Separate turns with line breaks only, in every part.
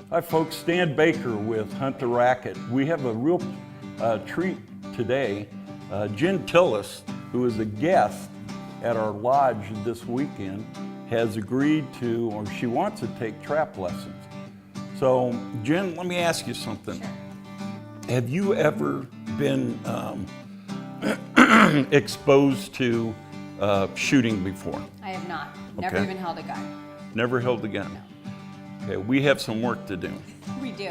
Hi folks, Stan Baker with Hunt the Racket. We have a real treat today. Jen Tillis, who is a guest at our lodge this weekend, has agreed to, or she wants to take trap lessons. So Jen, let me ask you something.
Sure.
Have you ever been exposed to shooting before?
I have not. Never
Okay.
even held a gun.
Never held a gun?
No.
Okay, we have some work to do.
We do.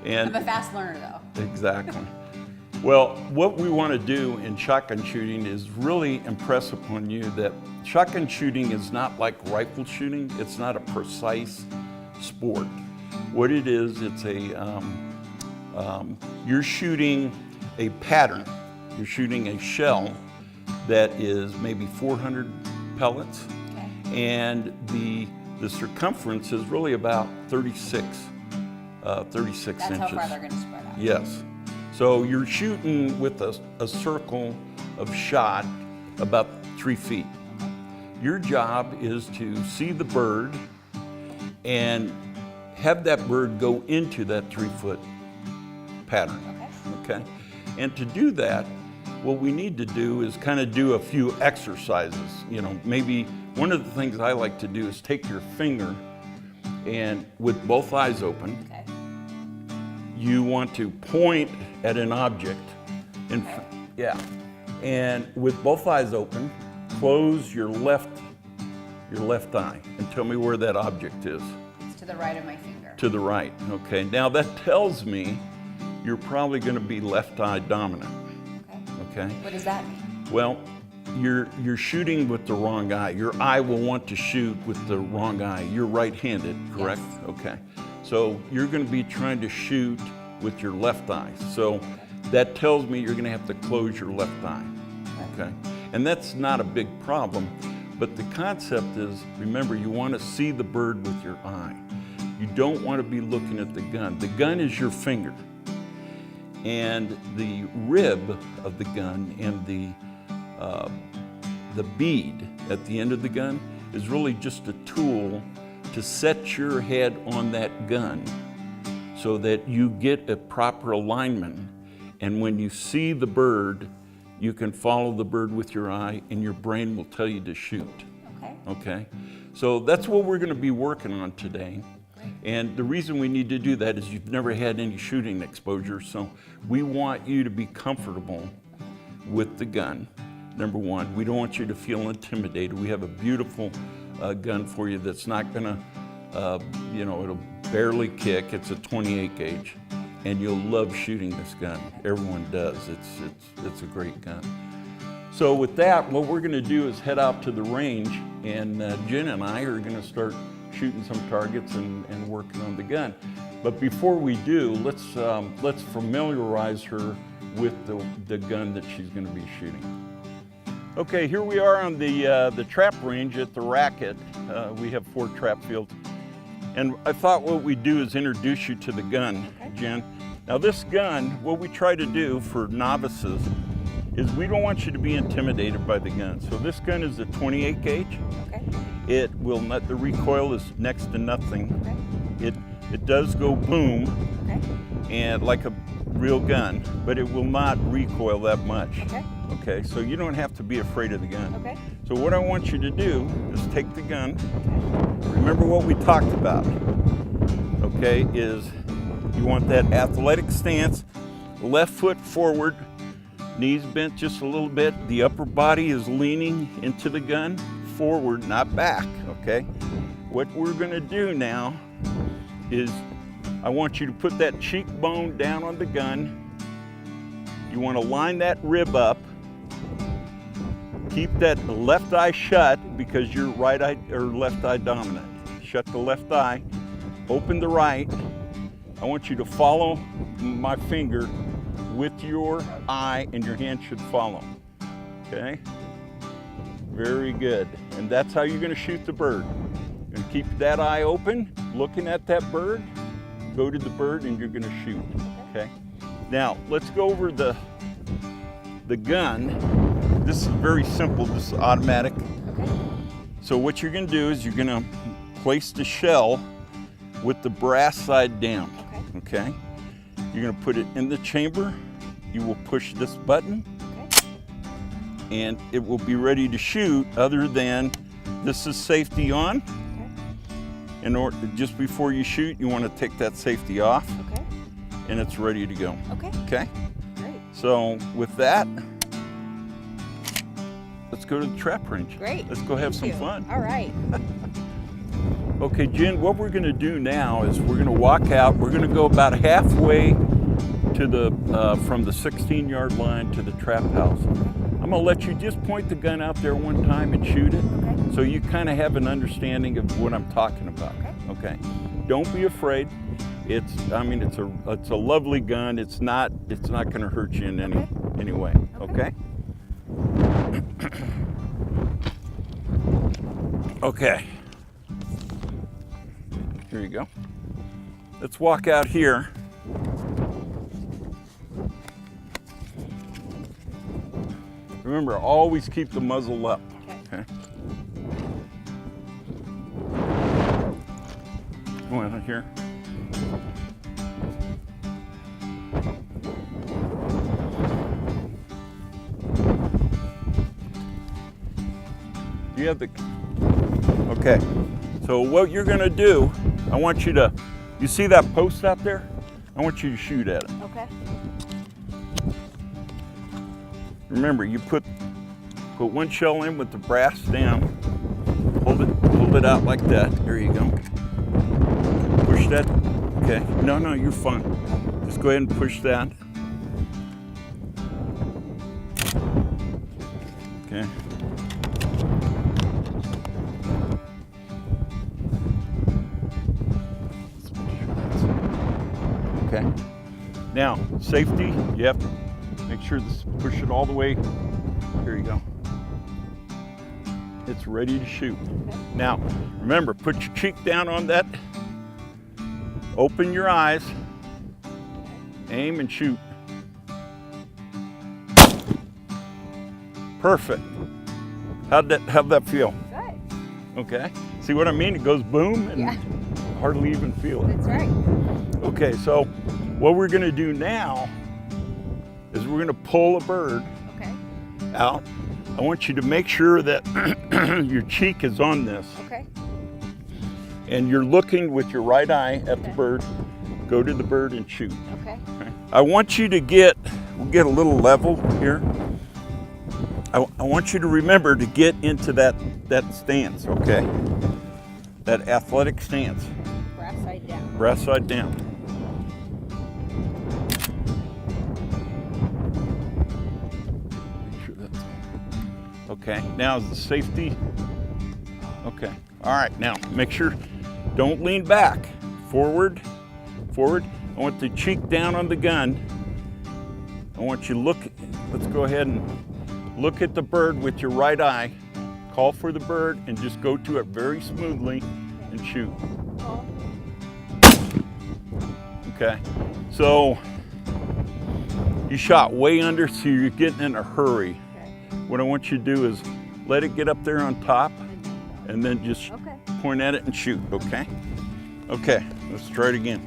And
I'm a fast learner though.
exactly. Well, what we want to do in shotgun shooting is really impress upon you that shotgun shooting is not like rifle shooting. It's not a precise sport. What it is, it's a, you're shooting a pattern. You're shooting a shell that is maybe 400 pellets.
Okay.
And the circumference is really about 36
That's
inches.
how far they're going to spread out.
Yes. So you're shooting with a circle of shot about 3 feet. Your job is to see the bird and have that bird go into that 3-foot pattern. Okay? And to do that, what we need to do is kind of do a few exercises. You know, maybe one of the things I like to do is take your finger and with both eyes open,
Okay.
you want to point at an object. Yeah. And with both eyes open, close your left eye and tell me where that object is.
It's to the right of my finger.
To the right. Okay. Now that tells me you're probably going to be left eye dominant.
Okay.
Okay.
What does that mean?
Well, you're shooting with the wrong eye. Your eye will want to shoot with the wrong eye. You're right-handed, correct?
Yes.
Okay. So you're going to be trying to shoot with your left eye. So that tells me you're going to have to close your left eye. Okay. And that's not a big problem, but the concept is, remember, you want to see the bird with your eye. You don't want to be looking at the gun. The gun is your finger. And the rib of the gun and the bead at the end of the gun is really just a tool to set your head on that gun so that you get a proper alignment. And when you see the bird, you can follow the bird with your eye and your brain will tell you to shoot.
Okay.
Okay? So that's what we're going to be working on today. And the reason we need to do that is you've never had any shooting exposure, so we want you to be comfortable with the gun, number one. We don't want you to feel intimidated. We have a beautiful gun for you that's not gonna, it'll barely kick. It's a 28 gauge, and you'll love shooting this gun. Everyone does. It's a great gun. So with that, what we're gonna do is head out to the range, and Jen and I are gonna start shooting some targets and working on the gun. But before we do, let's familiarize her with the gun that she's going to be shooting. Okay, here we are on the trap range at the Rackett. We have 4 trap fields. And I thought what we'd do is introduce you to the gun, Jen. Now this gun, what we try to do for novices is we don't want you to be intimidated by the gun. So this gun is a 28 gauge.
Okay.
It will not, the recoil is next to nothing.
Okay.
It does go boom,
Okay.
and like a real gun, but it will not recoil that much.
Okay.
Okay, so you don't have to be afraid of the gun.
Okay.
So what I want you to do is take the gun. Remember what we talked about, okay, is you want that athletic stance, left foot forward, knees bent just a little bit. The upper body is leaning into the gun, forward, not back, okay? What we're gonna do now is I want you to put that cheekbone down on the gun. You wanna line that rib up. Keep that left eye shut because you're right eye or left eye dominant. Shut the left eye, open the right. I want you to follow my finger with your eye, and your hand should follow, okay? Very good, and that's how you're gonna shoot the bird. You're gonna keep that eye open, looking at that bird, go to the bird, and you're gonna shoot, okay? Now, let's go over the gun. This is very simple, this is automatic.
Okay.
So what you're gonna do is you're gonna place the shell with the brass side down.
Okay.
Okay? You're gonna put it in the chamber. You will push this button,
Okay.
and it will be ready to shoot, other than this is safety on.
Okay.
In order, just before you shoot, you want to take that safety off,
Okay.
and it's ready to go.
Okay.
Okay?
Great.
So with that, let's go to the trap range.
Great.
Let's go have
Thank
some
you.
fun.
All right.
Okay, Jen, what we're gonna do now is we're gonna walk out. We're gonna go about halfway to the, from the 16-yard line to the trap house. I'm gonna let you just point the gun out there one time and shoot it,
Okay.
so you kind of have an understanding of what I'm talking about.
Okay.
Okay. Don't be afraid. I mean, it's a lovely gun. It's not gonna hurt you in any way. Okay. Okay. Here you go. Let's walk out here. Remember, always keep the muzzle up. Okay. Go in here. You have the. Okay. So what you're gonna do, I want you to. You see that post out there? I want you to shoot at it.
Okay.
Remember, you put one shell in with the brass down. Hold it out like that. There you go. Push that. Okay. No, you're fine. Just go ahead and push that. Okay. Okay. Now, safety. You have to make sure this, push it all the way. Here you go. It's ready to shoot.
Okay.
Now, remember, put your cheek down on that. Open your eyes. Aim and shoot. Perfect. How'd that feel?
Good.
Okay. See what I mean? It goes boom and
Yeah.
hardly even feel it.
That's right.
Okay, so what we're gonna do now is we're gonna pull a bird
Okay.
out. I want you to make sure that your cheek is on this,
Okay.
and you're looking with your right eye at the
Okay.
bird. Go to the bird and shoot.
Okay.
Okay? I want you to get a little level here. I want you to remember to get into that stance, okay? That athletic stance,
Brass side down.
brass side down. Make sure that's okay. Now is the safety. Okay. All right. Now make sure, don't lean back. Forward. I want the cheek down on the gun. I want you to look. Let's go ahead and look at the bird with your right eye. Call for the bird and just go to it very smoothly and shoot.
Pull.
Okay. So you shot way under, so you're getting in a hurry.
Okay.
What I want you to do is let it get up there on top and then just
Okay.
point at it and shoot, okay? Okay, let's try it again.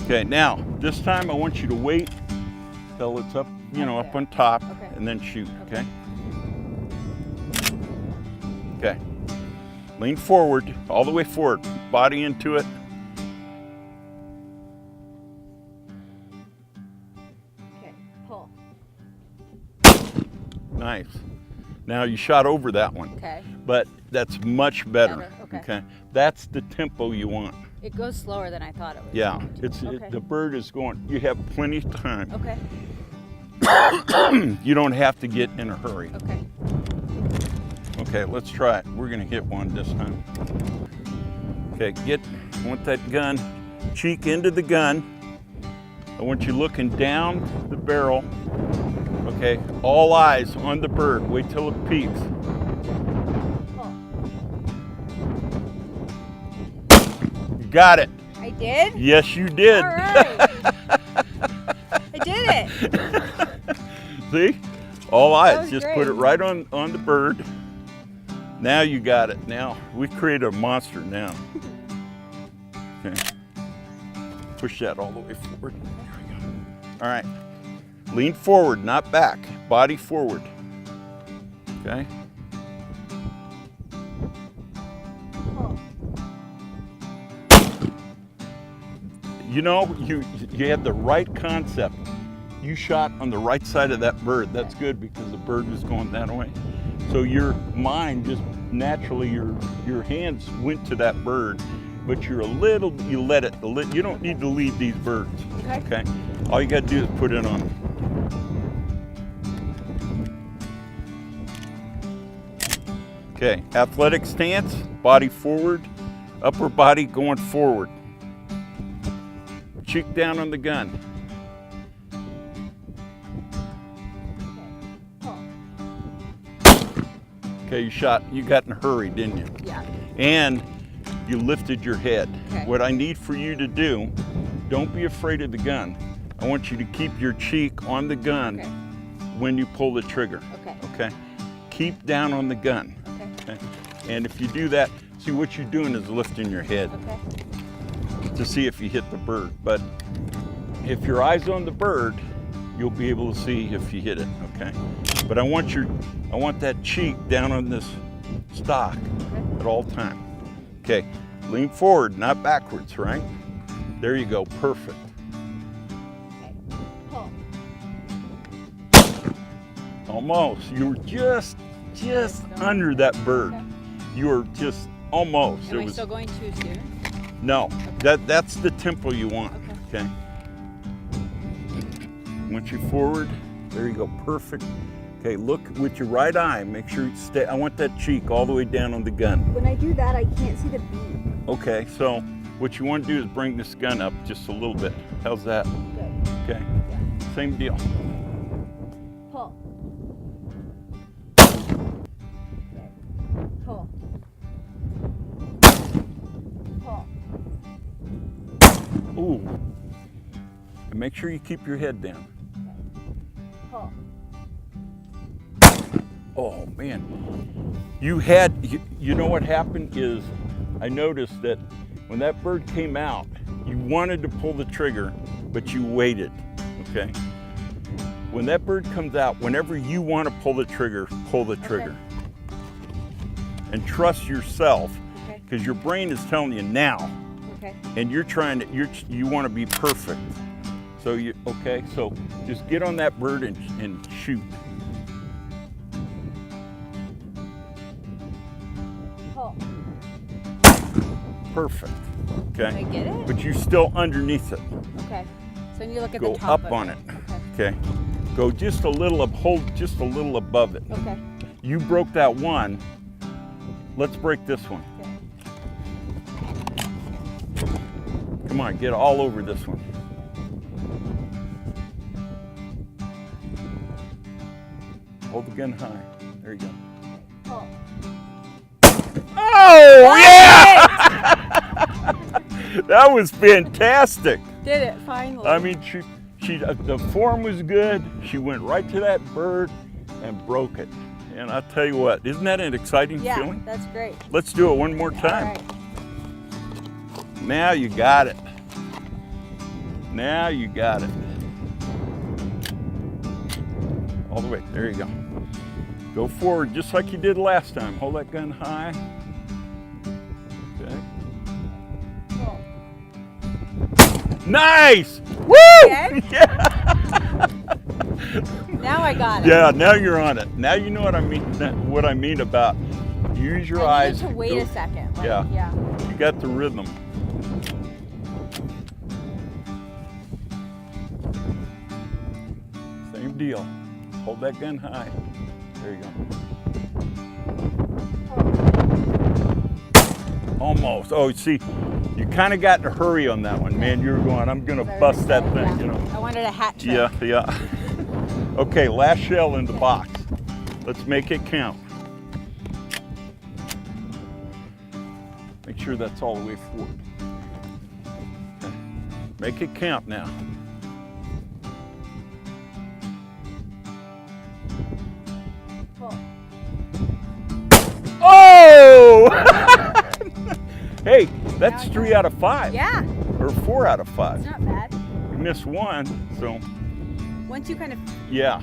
Okay, now, this time I want you to wait till it's up, up on top,
Okay.
and then shoot, okay? Okay. Lean forward, all the way forward, body into it.
Okay. Pull.
Nice. Now you shot over that one,
Okay.
but that's much better.
Okay.
That's the tempo you want.
It goes slower than I thought it would.
Yeah,
Okay.
the bird is going. You have plenty of time.
Okay.
You don't have to get in a hurry.
Okay.
Okay, let's try it. We're gonna hit one this time. Okay, I want that gun, cheek into the gun. I want you looking down the barrel. Okay, all eyes on the bird. Wait till it peaks.
Pull.
You got it.
I did?
Yes, you did.
All right. I did it.
See? All eyes.
was
Just
great.
put it right on the bird. Now you got it. Now we created a monster now. Okay. Push that all the way forward. There we go. All right. Lean forward, not back. Body forward. Okay.
Pull.
You know, you had the right concept. You shot on the right side of that bird. That's good because the bird was going that way. So your mind just naturally, your hands went to that bird, but you let it, you don't need to lead these birds. Okay. All you got to do is put it on. Okay, athletic stance, body forward, upper body going forward. Cheek down on the gun. Okay, you got in a hurry, didn't you?
Yeah.
And you lifted your head.
Okay.
What I need for you to do, don't be afraid of the gun. I want you to keep your cheek on the gun when you pull the trigger. Okay. Keep down on the gun. Okay. And if you do that, see what you're doing is lifting your head to see if you hit the bird. But if your eyes on the bird, you'll be able to see if you hit it. Okay. But I want that cheek down on this stock at all time. Okay. Lean forward, not backwards, right? There you go. Perfect.
Okay. Pull.
Almost. You were just under that bird. You were just almost.
Am I still going too soon?
No. That's the tempo you want. Okay. Once you're forward, there you go. Perfect. Okay, look with your right eye. Make sure you stay. I want that cheek all the way down on the gun.
When I do that, I can't see the beam.
Okay, so what you want to do is bring this gun up just a little bit. How's that?
Good.
Okay.
Yeah.
Same deal.
Pull. Okay. Pull. Pull.
Ooh. And make sure you keep your head down.
Pull.
Oh man, you know what happened is I noticed that when that bird came out, you wanted to pull the trigger, but you waited, okay? When that bird comes out, whenever you want to pull the trigger, pull the trigger. And trust yourself, because your brain is telling you now, and you're trying to, you want to be perfect. So so just get on that bird and shoot. Perfect. Okay.
Did I get it?
But you're still underneath it.
Okay. So you look at
Go
the top
up on it. Okay. Go just a little up, hold just a little above it.
Okay.
You broke that one. Let's break this one.
Okay.
Come on, get all over this one. Hold the gun high. There you go.
Pull.
Oh, yeah! That was fantastic.
Did it finally?
I mean, the form was good. She went right to that bird and broke it. And I'll tell you what, isn't that an exciting feeling?
Yeah, that's great.
Let's do it one more time.
All right.
Now you got it. Now you got it. All the way, there you go. Go forward just like you did last time. Hold that gun high. Okay.
Pull.
Nice! Woo!
Okay.
Yeah.
Now I got it.
Yeah, now you're on it. Now you know what I mean. What I mean about use your
I
eyes.
needed to wait a second. Like,
Yeah.
Yeah.
You got the rhythm. Same deal. Hold that gun high. There you go. Almost. Oh, see, you kind of got in a hurry on that one, man. You were going, I'm going to bust that thing,
Yeah.
you know.
I wanted a hat trick.
Yeah, yeah. Okay, last shell in the box. Let's make it count. Make sure that's all the way forward. Okay. Make it count now.
Pull.
Oh! Hey, That's 3 out of 5.
Yeah,
Or 4 out of 5.
it's not bad.
You missed one, so
Once you kind of,
yeah.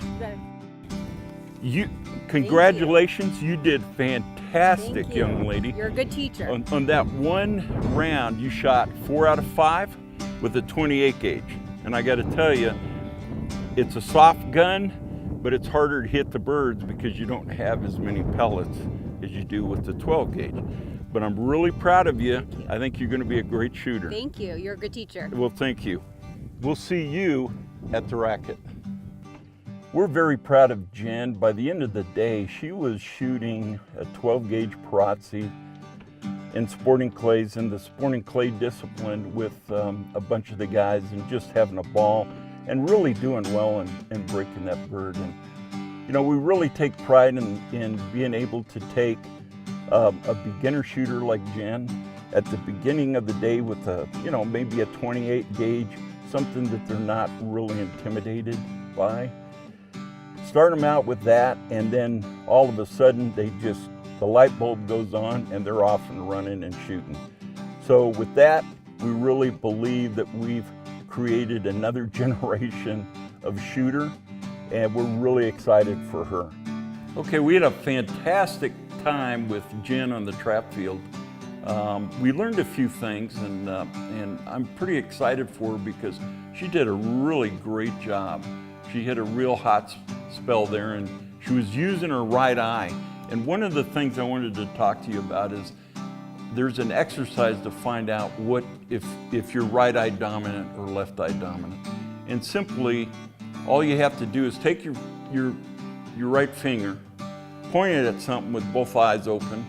you
Congratulations, you did fantastic,
thank you.
young lady.
You're a good teacher.
On that one round, you shot 4 out of 5 with a 28 gauge. And I got to tell you, it's a soft gun, but it's harder to hit the birds because you don't have as many pellets as you do with the 12 gauge. But I'm really proud of you. I think you're going to be a great shooter.
Thank you. You're a good teacher.
Well, thank you. We'll see you at the Rackett. We're very proud of Jen. By the end of the day, she was shooting a 12 gauge Perazzi in sporting clays, in the sporting clay discipline with a bunch of the guys, and just having a ball and really doing well and breaking that bird. And you know, we really take pride in being able to take a beginner shooter like Jen at the beginning of the day with a, you know, maybe a 28 gauge, something that they're not really intimidated by. Start them out with that, and then all of a sudden the light bulb goes on and they're off and running and shooting. So with that, we really believe that we've created another generation of shooter, and we're really excited for her. Okay, we had a fantastic time with Jen on the trap field. We learned a few things, and I'm pretty excited for her because she did a really great job. She hit a real hot spell there, and she was using her right eye. And one of the things I wanted to talk to you about is there's an exercise to find out what if you're right eye dominant or left eye dominant. And simply, all you have to do is take your right finger, point it at something with both eyes open,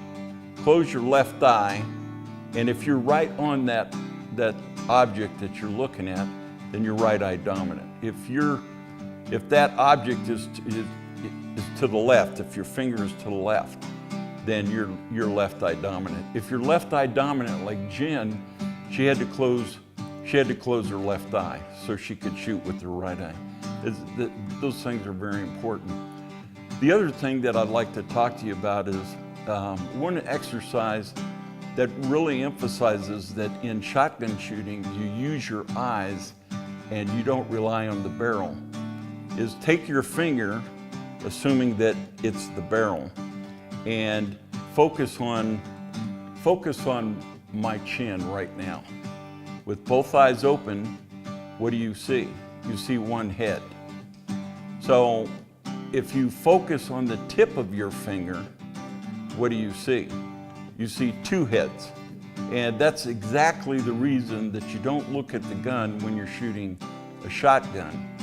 close your left eye, and if you're right on that object that you're looking at, then you're right eye dominant. If that object is to the left, if your finger is to the left, then you're left eye dominant. If you're left eye dominant like Jen, she had to close her left eye so she could shoot with her right eye. Those things are very important. The other thing that I'd like to talk to you about is one exercise that really emphasizes that in shotgun shooting, you use your eyes and you don't rely on the barrel, is take your finger, assuming that it's the barrel, and focus on my chin right now. With both eyes open, what do you see? You see one head. So if you focus on the tip of your finger, what do you see? You see two heads. And that's exactly the reason that you don't look at the gun when you're shooting a shotgun,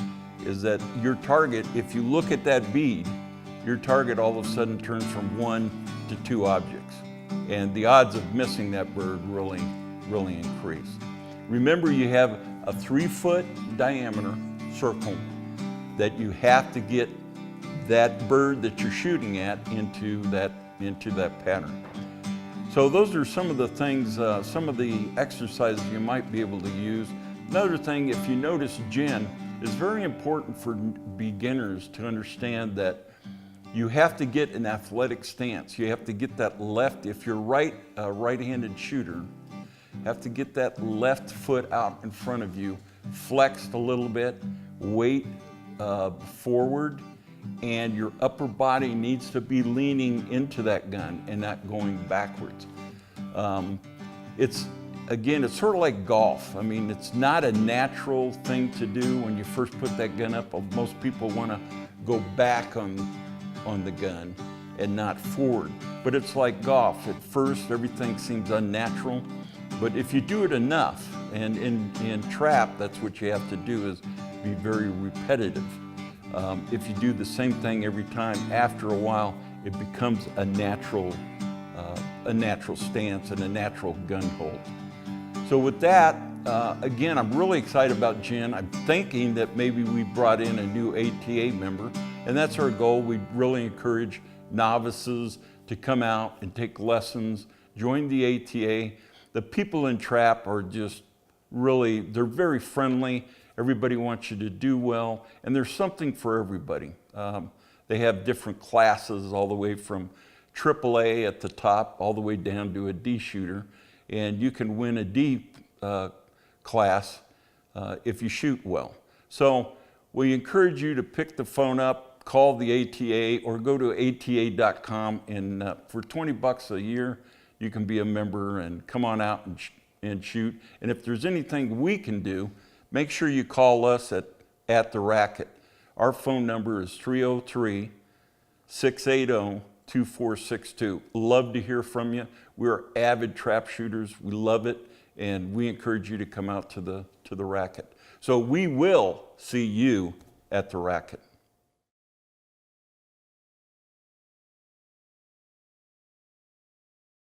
is that your target, if you look at that bead, your target all of a sudden turns from 1 to 2 objects. And the odds of missing that bird really increase. Remember, you have a 3-foot diameter circle that you have to get that bird that you're shooting at into that pattern. So those are some of the things, some of the exercises you might be able to use. Another thing, if you notice, Jen, is very important for beginners to understand that you have to get an athletic stance. You have to get that left, if you're right-handed shooter, have to get that left foot out in front of you, flexed a little bit, weight forward, and your upper body needs to be leaning into that gun and not going backwards. It's sort of like golf. I mean, it's not a natural thing to do when you first put that gun up. Most people want to go back on the gun and not forward. But it's like golf. At first, everything seems unnatural. But if you do it enough, and in trap, that's what you have to do, is be very repetitive. If you do the same thing every time, after a while, it becomes a natural stance and a natural gun hold. So with that, again, I'm really excited about Jen. I'm thinking that maybe we brought in a new ATA member, and that's our goal. We really encourage novices to come out and take lessons, join the ATA. The people in trap are just really, they're very friendly. Everybody wants you to do well, and there's something for everybody. They have different classes all the way from AAA at the top all the way down to a D shooter. and you can win a D class if you shoot well. So we encourage you to pick the phone up, call the ATA, or go to ata.com, and for $20 a year, you can be a member and come on out and shoot. And if there's anything we can do, make sure you call us at the Rackett. Our phone number is 303-680-2462. Love to hear from you. We're avid trap shooters. We love it, and we encourage you to come out to the Rackett. So we will see you at the Rackett.